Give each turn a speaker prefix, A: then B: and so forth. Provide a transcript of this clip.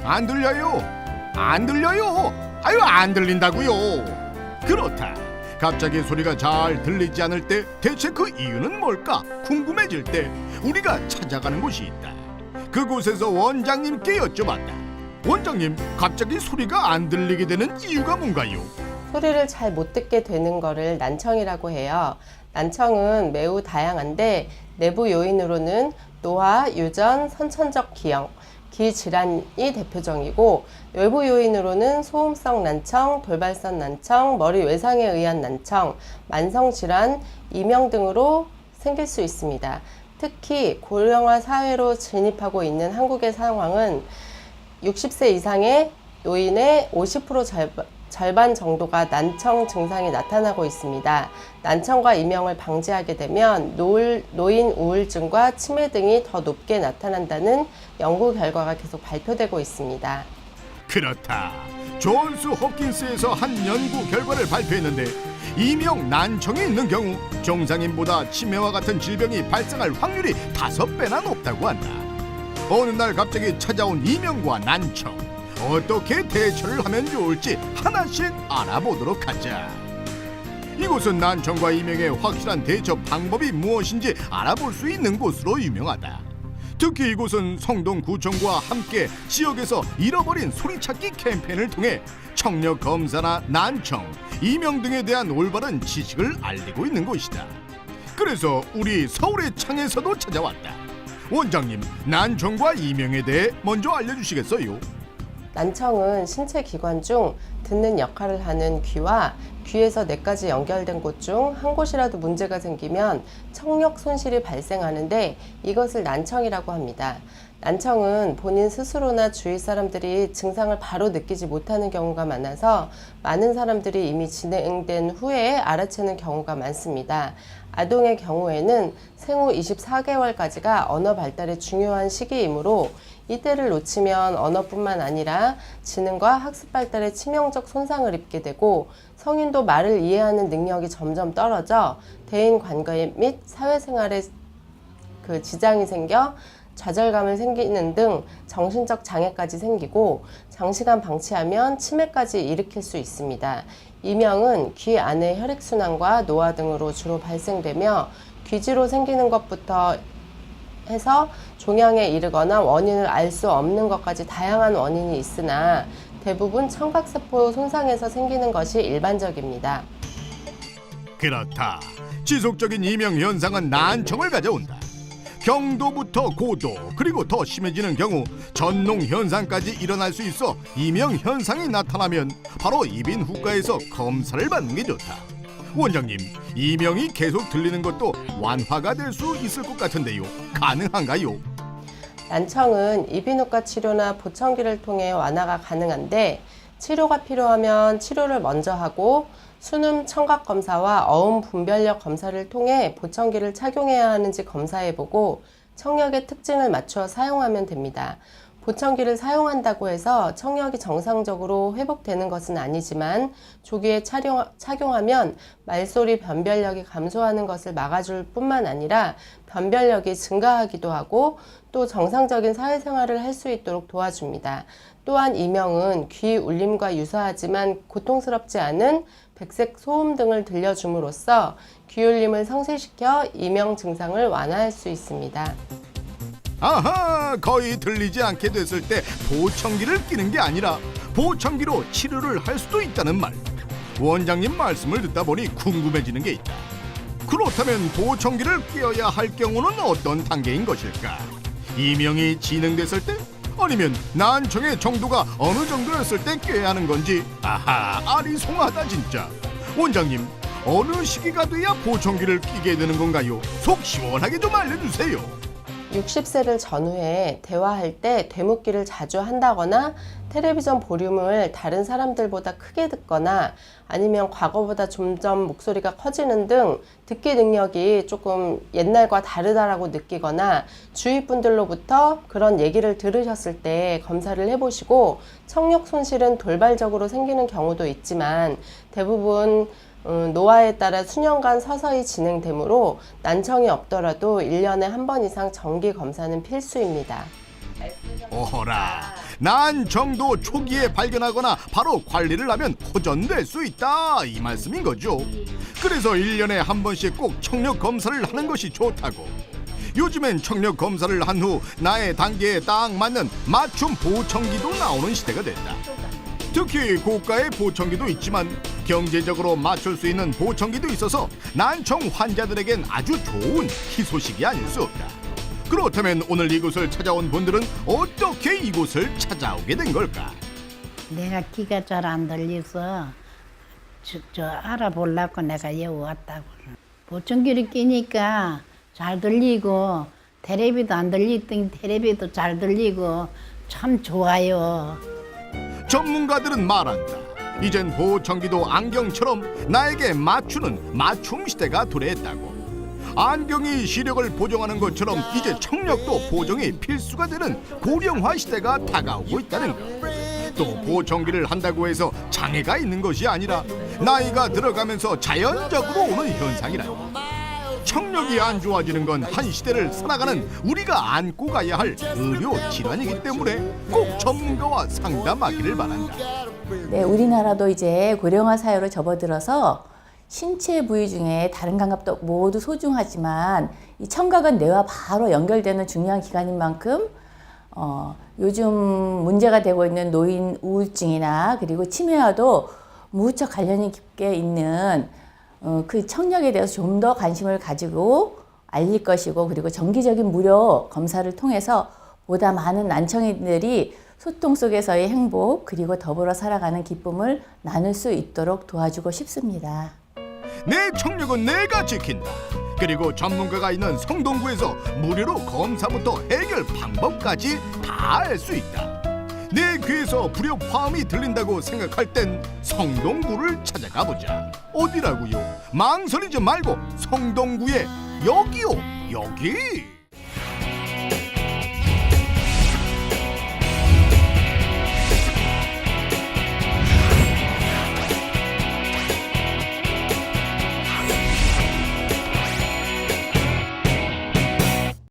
A: 안 들려요? 안 들려요? 아유, 안 들린다고요. 그렇다. 갑자기 소리가 잘 들리지 않을 때 대체 그 이유는 뭘까 궁금해질 때 우리가 찾아가는 곳이 있다. 그곳에서 원장님께 여쭤봤다. 원장님, 갑자기 소리가 안 들리게 되는 이유가 뭔가요?
B: 소리를 잘 못 듣게 되는 것을 난청이라고 해요. 난청은 매우 다양한데 내부 요인으로는 노화, 유전, 선천적 기형, 귀 질환이 대표적이고 외부 요인으로는 소음성 난청, 돌발성 난청, 머리 외상에 의한 난청, 만성 질환, 이명 등으로 생길 수 있습니다. 특히 고령화 사회로 진입하고 있는 한국의 상황은 60세 이상의 노인의 50% 절반 정도가 난청 증상이 나타나고 있습니다. 난청과 이명을 방지하게 되면 노인 우울증과 치매 등이 더 높게 나타난다는 연구 결과가 계속 발표되고 있습니다.
A: 그렇다. 존스 홉킨스에서 한 연구 결과를 발표했는데 이명 난청이 있는 경우 정상인보다 치매와 같은 질병이 발생할 확률이 5배나 높다고 한다. 어느 날 갑자기 찾아온 이명과 난청, 어떻게 대처를 하면 좋을지 하나씩 알아보도록 하자. 이곳은 난청과 이명의 확실한 대처 방법이 무엇인지 알아볼 수 있는 곳으로 유명하다. 특히 이곳은 성동구청과 함께 지역에서 잃어버린 소리찾기 캠페인을 통해 청력 검사나 난청, 이명 등에 대한 올바른 지식을 알리고 있는 곳이다. 그래서 우리 서울의 창에서도 찾아왔다. 원장님, 난청과 이명에 대해 먼저 알려주시겠어요?
B: 난청은 신체 기관 중 듣는 역할을 하는 귀와 귀에서 뇌까지 연결된 곳 중 한 곳이라도 문제가 생기면 청력 손실이 발생하는데 이것을 난청이라고 합니다. 난청은 본인 스스로나 주위 사람들이 증상을 바로 느끼지 못하는 경우가 많아서 많은 사람들이 이미 진행된 후에 알아채는 경우가 많습니다. 아동의 경우에는 생후 24개월까지가 언어 발달의 중요한 시기이므로 이때를 놓치면 언어뿐만 아니라 지능과 학습 발달에 치명적 손상을 입게 되고 성인도 말을 이해하는 능력이 점점 떨어져 대인 관계 및 사회생활에 지장이 생겨 좌절감을 생기는 등 정신적 장애까지 생기고 장시간 방치하면 치매까지 일으킬 수 있습니다. 이명은 귀 안의 혈액순환과 노화 등으로 주로 발생되며 귀지로 생기는 것부터 해서 종양에 이르거나 원인을 알 수 없는 것까지 다양한 원인이 있으나 대부분 청각세포 손상에서 생기는 것이 일반적입니다.
A: 그렇다. 지속적인 이명 현상은 난청을 가져온다. 경도부터 고도 그리고 더 심해지는 경우 전농 현상까지 일어날 수 있어 이명 현상이 나타나면 바로 이비인후과에서 검사를 받는 게 좋다. 원장님, 이명이 계속 들리는 것도 완화가 될 수 있을 것 같은데요. 가능한가요?
B: 난청은 이비인후과 치료나 보청기를 통해 완화가 가능한데 치료가 필요하면 치료를 먼저 하고 순음 청각 검사와 어음 분별력 검사를 통해 보청기를 착용해야 하는지 검사해보고 청력의 특징을 맞추어 사용하면 됩니다. 보청기를 사용한다고 해서 청력이 정상적으로 회복되는 것은 아니지만 조기에 착용하면 말소리 변별력이 감소하는 것을 막아줄 뿐만 아니라 변별력이 증가하기도 하고 또 정상적인 사회생활을 할 수 있도록 도와줍니다. 또한 이명은 귀 울림과 유사하지만 고통스럽지 않은 백색 소음 등을 들려줌으로써 귀 울림을 상쇄시켜 이명 증상을 완화할 수 있습니다.
A: 아하, 거의 들리지 않게 됐을 때 보청기를 끼는 게 아니라 보청기로 치료를 할 수도 있다는 말. 원장님 말씀을 듣다 보니 궁금해지는 게 있다. 그렇다면 보청기를 끼어야 할 경우는 어떤 단계인 것일까? 이명이 진행됐을 때? 아니면 난청의 정도가 어느 정도였을 때 껴야 하는 건지. 아하, 아리송하다 진짜. 원장님, 어느 시기가 돼야 보청기를 끼게 되는 건가요? 속 시원하게 좀 알려주세요.
B: 60세를 전후해 대화할 때 되묻기를 자주 한다거나 텔레비전 볼륨을 다른 사람들보다 크게 듣거나 아니면 과거보다 점점 목소리가 커지는 등 듣기 능력이 조금 옛날과 다르다라고 느끼거나 주위 분들로부터 그런 얘기를 들으셨을 때 검사를 해보시고 청력 손실은 돌발적으로 생기는 경우도 있지만 대부분 노화에 따라 수년간 서서히 진행되므로 난청이 없더라도 1년에 한 번 이상 정기 검사는 필수입니다.
A: 오호라, 난청도 초기에 발견하거나 바로 관리를 하면 호전될 수 있다 이 말씀인 거죠. 그래서 1년에 한 번씩 꼭 청력 검사를 하는 것이 좋다고. 요즘엔 청력 검사를 한 후 나의 단계에 딱 맞는 맞춤 보청기도 나오는 시대가 됐다. 특히 고가의 보청기도 있지만 경제적으로 맞출 수 있는 보청기도 있어서 난청 환자들에겐 아주 좋은 희소식이 아닐 수 없다. 그렇다면 오늘 이곳을 찾아온 분들은 어떻게 이곳을 찾아오게 된 걸까?
C: 내가 귀가 잘 안 들려서 저 알아보려고 내가 여기 왔다고. 보청기를 끼니까 잘 들리고 테레비도 안 들리던 테레비도 잘 들리고 참 좋아요.
A: 전문가들은 말한다. 이젠 보청기도 안경처럼 나에게 맞추는 맞춤 시대가 도래했다고. 안경이 시력을 보정하는 것처럼 이제 청력도 보정이 필수가 되는 고령화 시대가 다가오고 있다는 것. 또 보청기를 한다고 해서 장애가 있는 것이 아니라 나이가 들어가면서 자연적으로 오는 현상이라고. 청력이 안 좋아지는 건 한 시대를 살아가는 우리가 안고 가야 할 의료 질환이기 때문에 꼭 전문가와 상담하기를 바란다.
D: 네, 우리나라도 이제 고령화 사회로 접어들어서 신체 부위 중에 다른 감각도 모두 소중하지만 이 청각은 뇌와 바로 연결되는 중요한 기관인 만큼 요즘 문제가 되고 있는 노인 우울증이나 그리고 치매와도 무척 관련이 깊게 있는 그 청력에 대해서 좀 더 관심을 가지고 알릴 것이고, 그리고 정기적인 무료 검사를 통해서 보다 많은 난청인들이 소통 속에서의 행복 그리고 더불어 살아가는 기쁨을 나눌 수 있도록 도와주고 싶습니다.
A: 내 청력은 내가 지킨다. 그리고 전문가가 있는 성동구에서 무료로 검사부터 해결 방법까지 다 알 수 있다. 내 귀에서 불협화음이 들린다고 생각할 땐 성동구를 찾아가 보자. 어디라고요? 망설이지 말고 성동구에 여기요, 여기.